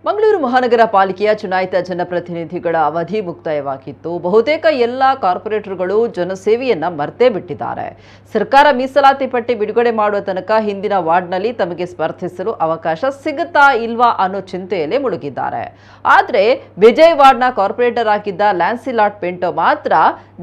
ಮಂಗಳೂರು ಮಹಾನಗರ ಪಾಲಿಕೆಯ ಚುನಾಯಿತ ಜನಪ್ರತಿನಿಧಿಗಳ ಅವಧಿ ಮುಕ್ತಾಯವಾಗಿತ್ತು. ಬಹುತೇಕ ಎಲ್ಲ ಕಾರ್ಪೊರೇಟರ್ಗಳು ಜನಸೇವೆಯನ್ನ ಮರ್ತೇ ಬಿಟ್ಟಿದ್ದಾರೆ. ಸರ್ಕಾರ ಮೀಸಲಾತಿ ಪಟ್ಟಿ ಬಿಡುಗಡೆ ಮಾಡುವ ತನಕ ಹಿಂದಿನ ವಾರ್ಡ್ನಲ್ಲಿ ತಮಗೆ ಸ್ಪರ್ಧಿಸಲು ಅವಕಾಶ ಸಿಗುತ್ತಾ ಇಲ್ವಾ ಅನ್ನೋ ಚಿಂತೆಯಲ್ಲೇ ಮುಳುಗಿದ್ದಾರೆ. ಆದರೆ ವಿಜಯ್ ವಾರ್ಡ್ನ ಕಾರ್ಪೊರೇಟರ್ ಆಗಿದ್ದ ಲ್ಯಾನ್ಸಿಲಾಟ್ ಪಿಂಟೋ ಮಾತ್ರ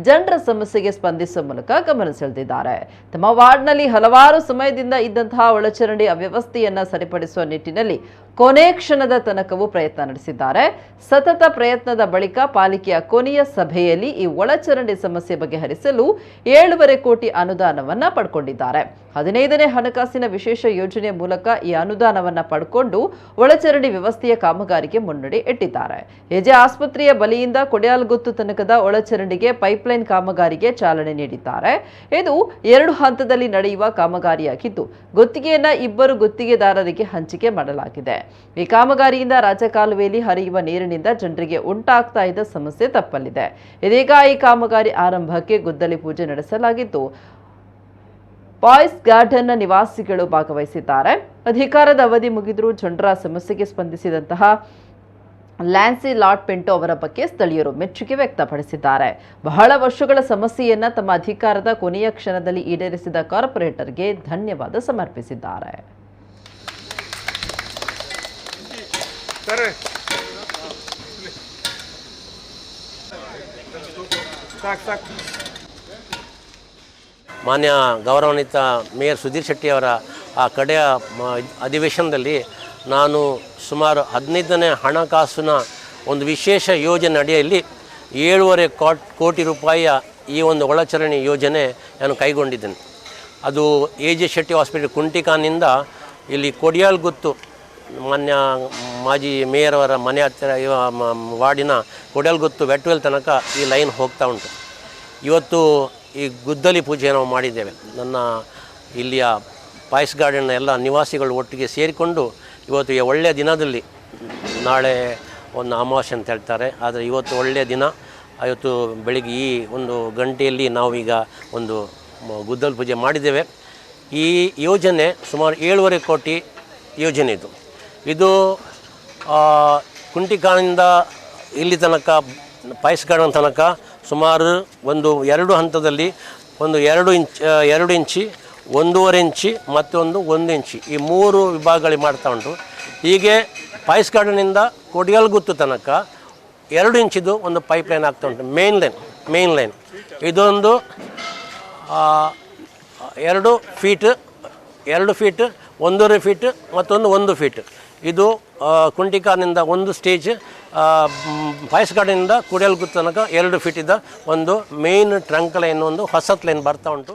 ಜನರ ಸಮಸ್ಯೆಗೆ ಸ್ಪಂದಿಸುವ ಮೂಲಕ ಗಮನ ಸೆಳೆದಿದ್ದಾರೆ. ತಮ್ಮ ವಾರ್ಡ್ನಲ್ಲಿ ಹಲವಾರು ಸಮಯದಿಂದ ಇದ್ದಂತಹ ಒಳಚರಂಡಿ ಅವ್ಯವಸ್ಥೆಯನ್ನ ಸರಿಪಡಿಸುವ ನಿಟ್ಟಿನಲ್ಲಿ ಕೊನೆ ಕ್ಷಣದ ತನಕವೂ ಪ್ರಯತ್ನ ನಡೆಸಿದ್ದಾರೆ. ಸತತ ಪ್ರಯತ್ನದ ಬಳಿಕ ಪಾಲಿಕೆಯ ಕೊನೆಯ ಸಭೆಯಲ್ಲಿ ಈ ಒಳಚರಂಡಿ ಸಮಸ್ಯೆ ಬಗೆಹರಿಸಲು 7.5 ಕೋಟಿ ಅನುದಾನವನ್ನ ಪಡ್ಕೊಂಡಿದ್ದಾರೆ. 15ನೇ ಹಣಕಾಸಿನ ವಿಶೇಷ ಯೋಜನೆ ಮೂಲಕ ಈ ಅನುದಾನವನ್ನ ಪಡ್ಕೊಂಡು ಒಳಚರಂಡಿ ವ್ಯವಸ್ಥೆಯ ಕಾಮಗಾರಿಗೆ ಮುನ್ನಡೆ ಇಟ್ಟಿದ್ದಾರೆ. ಎಜೆ ಆಸ್ಪತ್ರೆಯ ಬಳಿಯಿಂದ ಕೊಡಿಯಾಲ್ಗುತ್ತು ತನಕದ ಒಳಚರಂಡಿಗೆ ಪೈಪ್ಲೈನ್ ಕಾಮಗಾರಿಗೆ ಚಾಲನೆ ನೀಡಿದ್ದಾರೆ. ಇದು 2 ಹಂತದಲ್ಲಿ ನಡೆಯುವ ಕಾಮಗಾರಿಯಾಗಿದ್ದು ಗುತ್ತಿಗೆಯನ್ನ 2 ಗುತ್ತಿಗೆದಾರರಿಗೆ ಹಂಚಿಕೆ ಮಾಡಲಾಗಿದೆ. ಈ ಕಾಮಗಾರಿಯಿಂದ ರಾಜಕಾಲುವೆಯಲ್ಲಿ ಹರಿಯುವ ನೀರಿನಿಂದ ಜನರಿಗೆ ಉಂಟಾಗ್ತಾ ಇದ್ದ ಸಮಸ್ಯೆ ತಪ್ಪಲಿದೆ. ಇದೀಗ ಈ ಕಾಮಗಾರಿ ಆರಂಭಕ್ಕೆ ಗುದ್ದಲಿ ಪೂಜೆ ನಡೆಸಲಾಗಿದ್ದು ಬಾಯ್ಸ್ ಗಾರ್ಡನ್ನ ನಿವಾಸಿಗಳು ಭಾಗವಹಿಸಿದ್ದಾರೆ. ಅಧಿಕಾರದ ಅವಧಿ ಮುಗಿದರೂ ಜನರ ಸಮಸ್ಯೆಗೆ ಸ್ಪಂದಿಸಿದಂತಹ ಲ್ಯಾನ್ಸಿಲಾಟ್ ಪಿಂಟೋ ಅವರ ಬಗ್ಗೆ ಸ್ಥಳೀಯರು ಮೆಚ್ಚುಗೆ ವ್ಯಕ್ತಪಡಿಸಿದ್ದಾರೆ. ಬಹಳ ವರ್ಷಗಳ ಸಮಸ್ಯೆಯನ್ನ ತಮ್ಮ ಅಧಿಕಾರದ ಕೊನೆಯ ಕ್ಷಣದಲ್ಲಿ ಈಡೇರಿಸಿದ ಕಾರ್ಪೊರೇಟರ್ಗೆ ಧನ್ಯವಾದ ಸಮರ್ಪಿಸಿದ್ದಾರೆ. ಮಾನ್ಯ ಗೌರವಾನ್ವಿತ ಮೇಯರ್ ಸುಧೀರ್ ಶೆಟ್ಟಿ ಅವರ ಆ ಕಡೆಯ ಅಧಿವೇಶನದಲ್ಲಿ ನಾನು ಸುಮಾರು 15ನೇ ಹಣಕಾಸಿನ ಒಂದು ವಿಶೇಷ ಯೋಜನೆ ಅಡಿಯಲ್ಲಿ 7.5 ಕೋಟಿ ರೂಪಾಯಿಯ ಈ ಒಂದು ಒಳಚರಣಿ ಯೋಜನೆ ನಾನು ಕೈಗೊಂಡಿದ್ದೇನೆ. ಅದು ಎಜೆ ಶೆಟ್ಟಿ ಹಾಸ್ಪಿಟಲ್ ಕುಂಟಿಕಾನಿಂದ ಇಲ್ಲಿ ಕೊಡಿಯಾಲ್ಗುತ್ತು ಮಾನ್ಯ ಮಾಜಿ ಮೇಯರ್ ಅವರ ಮನೆ ಹತ್ತಿರ ವಾರ್ಡಿನ ಕೊಡಿಯಾಲ್ಗುತ್ತು ವೆಟ್ವೆಲ್ ತನಕ ಈ ಲೈನ್ ಹೋಗ್ತಾ ಉಂಟು. ಇವತ್ತು ಈ ಗುದ್ದಲಿ ಪೂಜೆ ನಾವು ಮಾಡಿದ್ದೇವೆ. ನನ್ನ ಇಲ್ಲಿಯ ಬಾಯ್ಸ್ ಗಾರ್ಡನ್ನ ಎಲ್ಲ ನಿವಾಸಿಗಳು ಒಟ್ಟಿಗೆ ಸೇರಿಕೊಂಡು ಇವತ್ತು ಈ ಒಳ್ಳೆಯ ದಿನದಲ್ಲಿ, ನಾಳೆ ಒಂದು ಅಮಾವಾಸ್ಯೆ ಅಂತ ಹೇಳ್ತಾರೆ, ಆದರೆ ಇವತ್ತು ಒಳ್ಳೆಯ ದಿನ. ಇವತ್ತು ಬೆಳಿಗ್ಗೆ ಈ ಒಂದು ಗಂಟೆಯಲ್ಲಿ ನಾವೀಗ ಒಂದು ಗುದ್ದಲಿ ಪೂಜೆ ಮಾಡಿದ್ದೇವೆ. ಈ ಯೋಜನೆ ಸುಮಾರು 7.5 ಕೋಟಿ ಯೋಜನೆ ಇದು ಕುಂಟಿಕಾನಿಂದ ಇಲ್ಲಿ ತನಕ ಬಾಯ್ಸ್ ಗಾರ್ಡನ್ ತನಕ ಸುಮಾರು ಒಂದು 2 ಹಂತದಲ್ಲಿ ಒಂದು 2 ಇಂಚಿ 1.5 ಇಂಚಿ ಮತ್ತೊಂದು 1 ಇಂಚಿ ಈ 3 ವಿಭಾಗಗಳು ಮಾಡ್ತಾ ಉಂಟು. ಹೀಗೆ ಬಾಯ್ಸ್ ಗಾರ್ಡನಿಂದ ಕೊಡಿಯಾಲ್ಗುತ್ತು ತನಕ 2 ಇಂಚಿದು ಒಂದು ಪೈಪ್ಲೈನ್ ಆಗ್ತಾ ಉಂಟು. ಮೇನ್ ಲೈನ್ ಇದೊಂದು 2 ಫೀಟ್ 1.5 ಫೀಟ್ ಮತ್ತೊಂದು 1 ಫೀಟ್. ಇದು ಕುಂಟಿಕಾನಿಂದ ಒಂದು ಸ್ಟೇಜ್, ಬಾಯ್ಸ್ ಗಾರ್ಡನಿಂದ ಕೊಡಿಯಾಲ್ಗುತ್ತು ತನಕ 2 ಫೀಟಿದ ಒಂದು ಮೇನ್ ಟ್ರಂಕ್ ಲೈನ್, ಒಂದು ಹೊಸತ್ ಲೈನ್ ಬರ್ತಾ ಉಂಟು.